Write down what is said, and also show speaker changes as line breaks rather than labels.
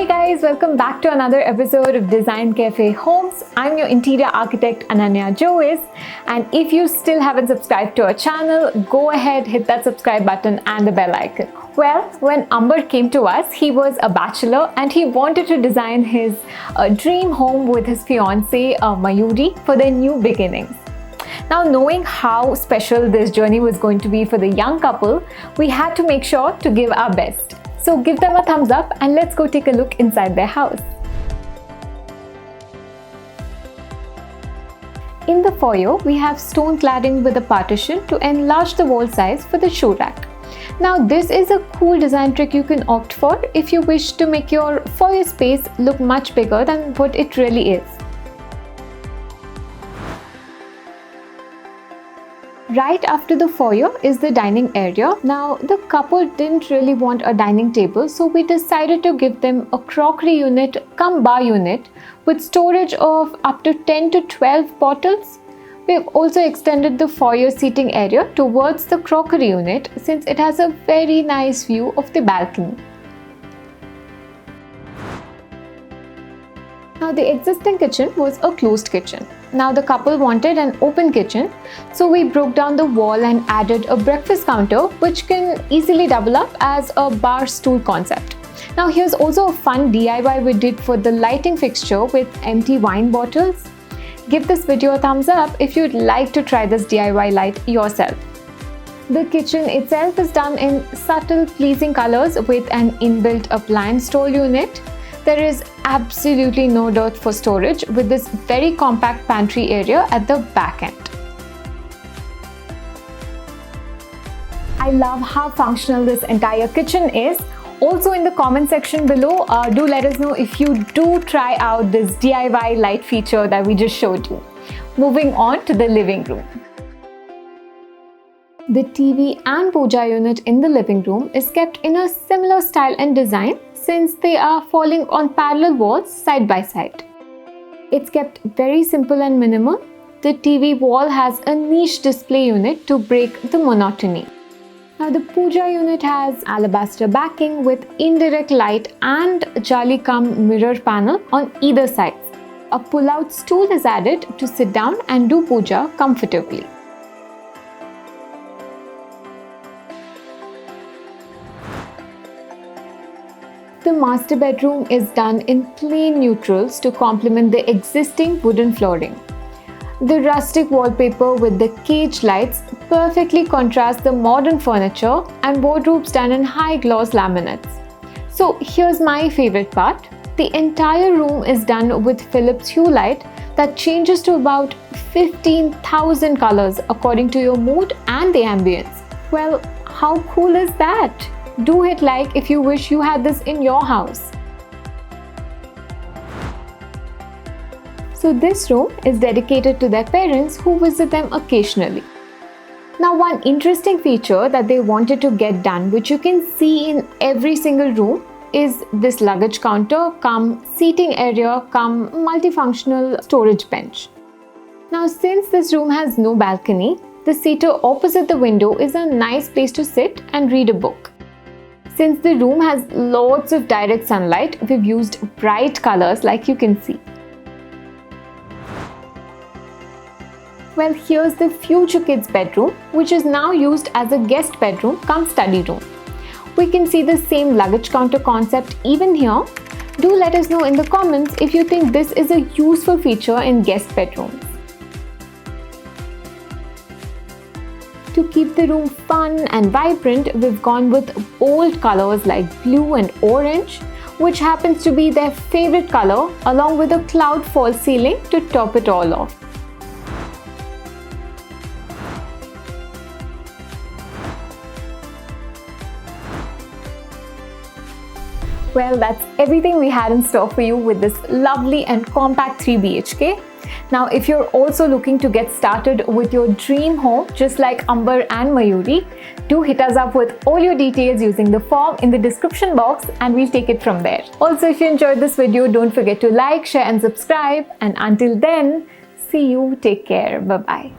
Hey guys, welcome back to another episode of Design Cafe Homes. I'm your interior architect Ananya Jois, and if you still haven't subscribed to our channel, go ahead, hit that subscribe button and the bell icon. Well, when Amber came to us, he was a bachelor and he wanted to design his dream home with his fiancée Mayuri for their new beginnings. Now, knowing how special this journey was going to be for the young couple, we had to make sure to give our best. So give them a thumbs up and let's go take a look inside their house. In the foyer, we have stone cladding with a partition to enlarge the wall size for the shoe rack. Now, this is a cool design trick you can opt for if you wish to make your foyer space look much bigger than what it really is. Right after the foyer is the dining area. Now, the couple didn't really want a dining table, so we decided to give them a crockery unit cum bar unit with storage of up to 10 to 12 bottles. We've also extended the foyer seating area towards the crockery unit since it has a very nice view of the balcony. Now, the existing kitchen was a closed kitchen. Now, the couple wanted an open kitchen, so we broke down the wall and added a breakfast counter, which can easily double up as a bar stool concept. Now, here's also a fun DIY we did for the lighting fixture with empty wine bottles. Give this video a thumbs up if you'd like to try this DIY light yourself. The kitchen itself is done in subtle, pleasing colors with an inbuilt appliance store unit. There is absolutely no dirt for storage with this very compact pantry area at the back end. I love how functional this entire kitchen is. Also, in the comment section below, do let us know if you do try out this DIY light feature that we just showed you. Moving on to the living room. The TV and puja unit in the living room is kept in a similar style and design since they are falling on parallel walls side by side. It's kept very simple and minimal. The TV wall has a niche display unit to break the monotony. Now, the puja unit has alabaster backing with indirect light and jali cum mirror panel on either side. A pull-out stool is added to sit down and do puja comfortably. The master bedroom is done in plain neutrals to complement the existing wooden flooring. The rustic wallpaper with the cage lights perfectly contrasts the modern furniture and wardrobes done in high gloss laminates. So here's my favorite part. The entire room is done with Philips Hue light that changes to about 15,000 colors according to your mood and the ambience. Well, how cool is that? Do hit like if you wish you had this in your house. So this room is dedicated to their parents who visit them occasionally. Now, one interesting feature that they wanted to get done, which you can see in every single room, is this luggage counter cum seating area cum multifunctional storage bench. Now, since this room has no balcony, the seater opposite the window is a nice place to sit and read a book. Since the room has lots of direct sunlight, we've used bright colors like you can see. Well, here's the future kids' bedroom, which is now used as a guest bedroom cum study room. We can see the same luggage counter concept even here. Do let us know in the comments if you think this is a useful feature in guest bedrooms. To keep the room fun and vibrant, we've gone with bold colors like blue and orange, which happens to be their favorite color, along with a cloud false ceiling to top it all off. Well, that's everything we had in store for you with this lovely and compact 3 BHK. Now, if you're also looking to get started with your dream home, just like Amber and Mayuri, do hit us up with all your details using the form in the description box and we'll take it from there. Also, if you enjoyed this video, don't forget to like, share and subscribe. And until then, see you, take care, bye-bye.